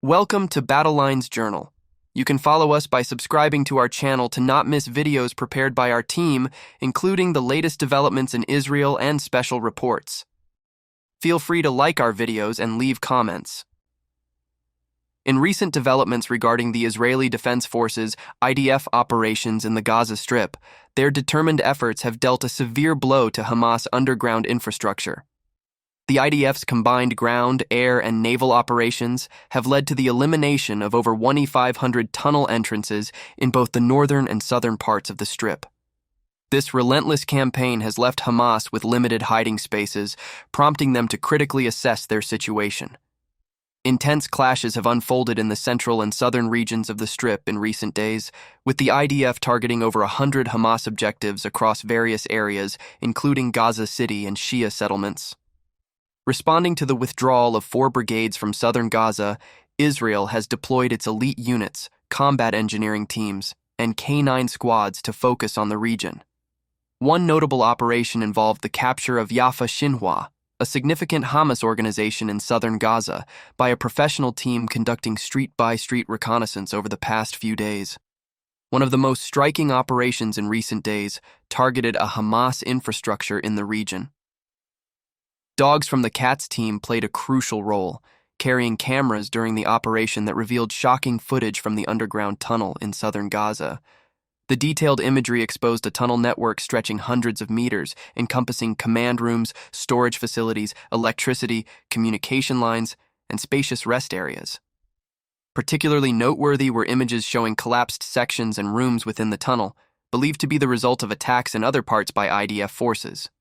Welcome to Battleline's Journal. You can follow us by subscribing to our channel to not miss videos prepared by our team, including the latest developments in Israel and special reports. Feel free to like our videos and leave comments. In recent developments regarding the Israeli Defense Forces IDF operations in the Gaza Strip, their determined efforts have dealt a severe blow to Hamas underground infrastructure. The IDF's combined ground, air, and naval operations have led to the elimination of over 2,500 tunnel entrances in both the northern and southern parts of the Strip. This relentless campaign has left Hamas with limited hiding spaces, prompting them to critically assess their situation. Intense clashes have unfolded in the central and southern regions of the Strip in recent days, with the IDF targeting over 100 Hamas objectives across various areas, including Gaza City and Shia settlements. Responding to the withdrawal of 4 brigades from southern Gaza, Israel has deployed its elite units, combat engineering teams, and K-9 squads to focus on the region. One notable operation involved the capture of Yafa Shinhua, a significant Hamas organization in southern Gaza, by a professional team conducting street-by-street reconnaissance over the past few days. One of the most striking operations in recent days targeted a Hamas infrastructure in the region. Dogs from the CATS team played a crucial role, carrying cameras during the operation that revealed shocking footage from the underground tunnel in southern Gaza. The detailed imagery exposed a tunnel network stretching hundreds of meters, encompassing command rooms, storage facilities, electricity, communication lines, and spacious rest areas. Particularly noteworthy were images showing collapsed sections and rooms within the tunnel, believed to be the result of attacks in other parts by IDF forces.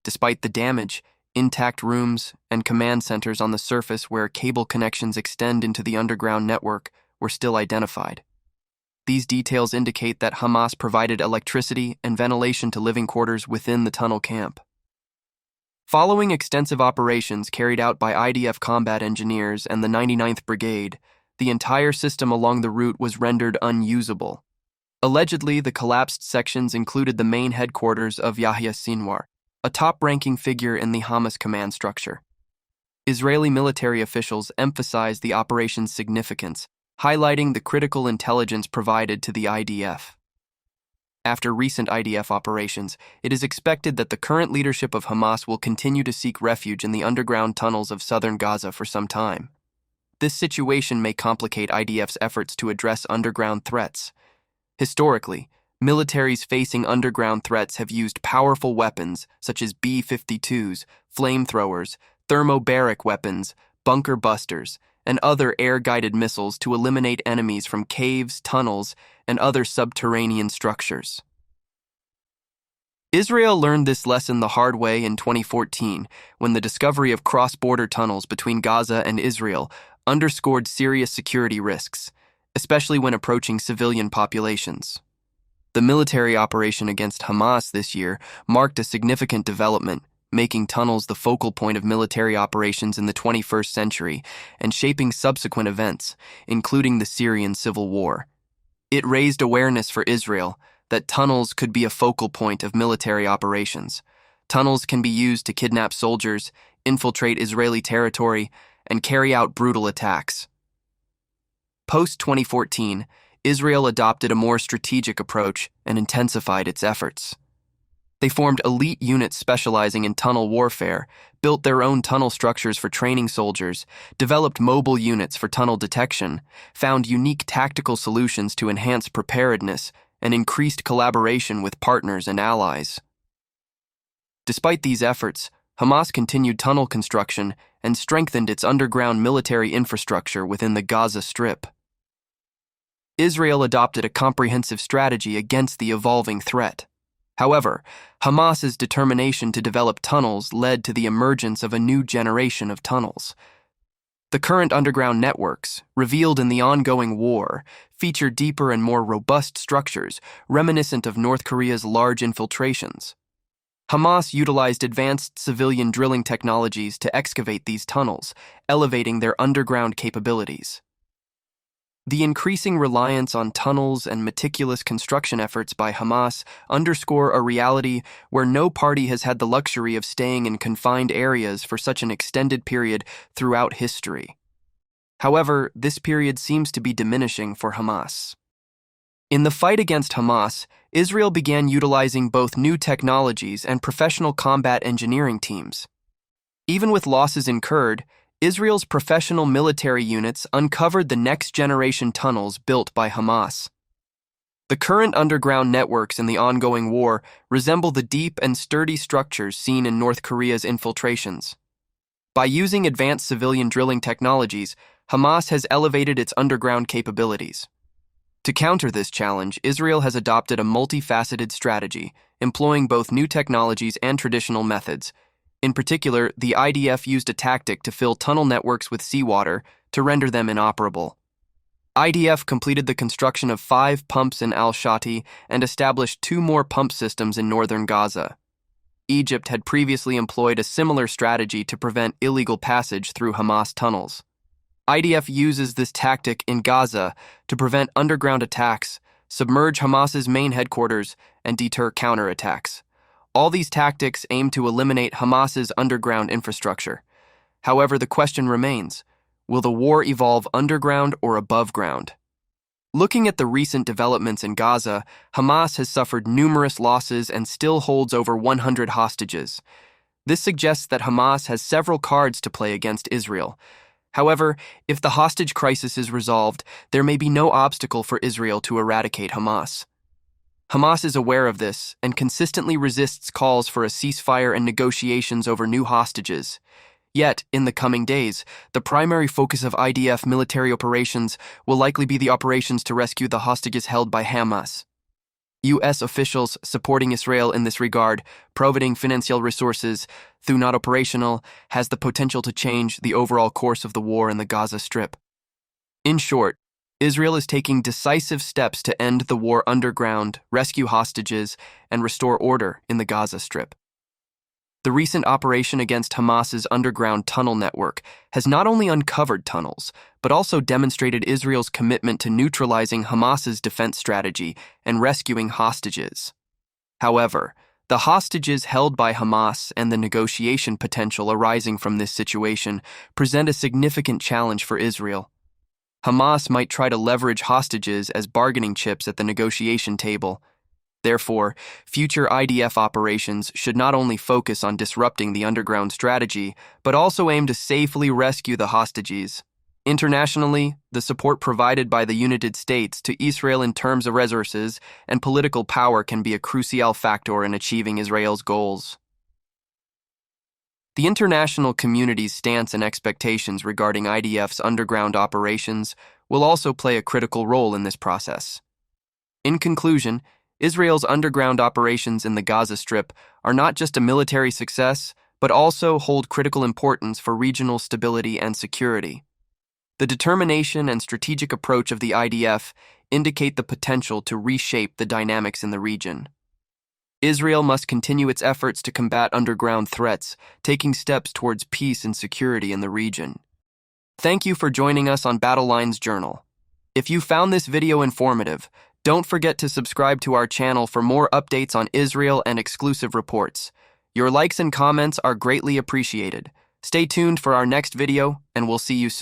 Despite the damage, intact rooms and command centers on the surface where cable connections extend into the underground network were still identified. These details indicate that Hamas provided electricity and ventilation to living quarters within the tunnel camp. Following extensive operations carried out by IDF combat engineers and the 99th Brigade, the entire system along the route was rendered unusable. Allegedly, the collapsed sections included the main headquarters of Yahya Sinwar, a top-ranking figure in the Hamas command structure. Israeli military officials emphasized the operation's significance, highlighting the critical intelligence provided to the IDF. After recent IDF operations, it is expected that the current leadership of Hamas will continue to seek refuge in the underground tunnels of southern Gaza for some time. This situation may complicate IDF's efforts to address underground threats. Historically, militaries facing underground threats have used powerful weapons such as B-52s, flamethrowers, thermobaric weapons, bunker busters, and other air-guided missiles to eliminate enemies from caves, tunnels, and other subterranean structures. Israel learned this lesson the hard way in 2014 when the discovery of cross-border tunnels between Gaza and Israel underscored serious security risks, especially when approaching civilian populations. The military operation against Hamas this year marked a significant development, making tunnels the focal point of military operations in the 21st century and shaping subsequent events, including the Syrian civil war. It raised awareness for Israel that tunnels could be a focal point of military operations. Tunnels can be used to kidnap soldiers, infiltrate Israeli territory, and carry out brutal attacks. Post-2014, Israel adopted a more strategic approach and intensified its efforts. They formed elite units specializing in tunnel warfare, built their own tunnel structures for training soldiers, developed mobile units for tunnel detection, found unique tactical solutions to enhance preparedness, and increased collaboration with partners and allies. Despite these efforts, Hamas continued tunnel construction and strengthened its underground military infrastructure within the Gaza Strip. Israel adopted a comprehensive strategy against the evolving threat. However, Hamas's determination to develop tunnels led to the emergence of a new generation of tunnels. The current underground networks, revealed in the ongoing war, feature deeper and more robust structures, reminiscent of North Korea's large infiltrations. Hamas utilized advanced civilian drilling technologies to excavate these tunnels, elevating their underground capabilities. The increasing reliance on tunnels and meticulous construction efforts by Hamas underscore a reality where no party has had the luxury of staying in confined areas for such an extended period throughout history. However, this period seems to be diminishing for Hamas. In the fight against Hamas, Israel began utilizing both new technologies and professional combat engineering teams. Even with losses incurred, Israel's professional military units uncovered the next-generation tunnels built by Hamas. The current underground networks in the ongoing war resemble the deep and sturdy structures seen in North Korea's infiltrations. By using advanced civilian drilling technologies, Hamas has elevated its underground capabilities. To counter this challenge, Israel has adopted a multifaceted strategy, employing both new technologies and traditional methods. In particular, the IDF used a tactic to fill tunnel networks with seawater to render them inoperable. IDF completed the construction of 5 pumps in al-Shati and established 2 more pump systems in northern Gaza. Egypt had previously employed a similar strategy to prevent illegal passage through Hamas tunnels. IDF uses this tactic in Gaza to prevent underground attacks, submerge Hamas's main headquarters, and deter counterattacks. All these tactics aim to eliminate Hamas's underground infrastructure. However, the question remains, will the war evolve underground or above ground? Looking at the recent developments in Gaza, Hamas has suffered numerous losses and still holds over 100 hostages. This suggests that Hamas has several cards to play against Israel. However, if the hostage crisis is resolved, there may be no obstacle for Israel to eradicate Hamas. Hamas is aware of this and consistently resists calls for a ceasefire and negotiations over new hostages. Yet, in the coming days, the primary focus of IDF military operations will likely be the operations to rescue the hostages held by Hamas. U.S. officials supporting Israel in this regard, providing financial resources through not operational, has the potential to change the overall course of the war in the Gaza Strip. In short, Israel is taking decisive steps to end the war underground, rescue hostages, and restore order in the Gaza Strip. The recent operation against Hamas's underground tunnel network has not only uncovered tunnels, but also demonstrated Israel's commitment to neutralizing Hamas's defense strategy and rescuing hostages. However, the hostages held by Hamas and the negotiation potential arising from this situation present a significant challenge for Israel. Hamas might try to leverage hostages as bargaining chips at the negotiation table. Therefore, future IDF operations should not only focus on disrupting the underground strategy, but also aim to safely rescue the hostages. Internationally, the support provided by the United States to Israel in terms of resources and political power can be a crucial factor in achieving Israel's goals. The international community's stance and expectations regarding IDF's underground operations will also play a critical role in this process. In conclusion, Israel's underground operations in the Gaza Strip are not just a military success, but also hold critical importance for regional stability and security. The determination and strategic approach of the IDF indicate the potential to reshape the dynamics in the region. Israel must continue its efforts to combat underground threats, taking steps towards peace and security in the region. Thank you for joining us on Battleline's Journal. If you found this video informative, don't forget to subscribe to our channel for more updates on Israel and exclusive reports. Your likes and comments are greatly appreciated. Stay tuned for our next video, and we'll see you soon.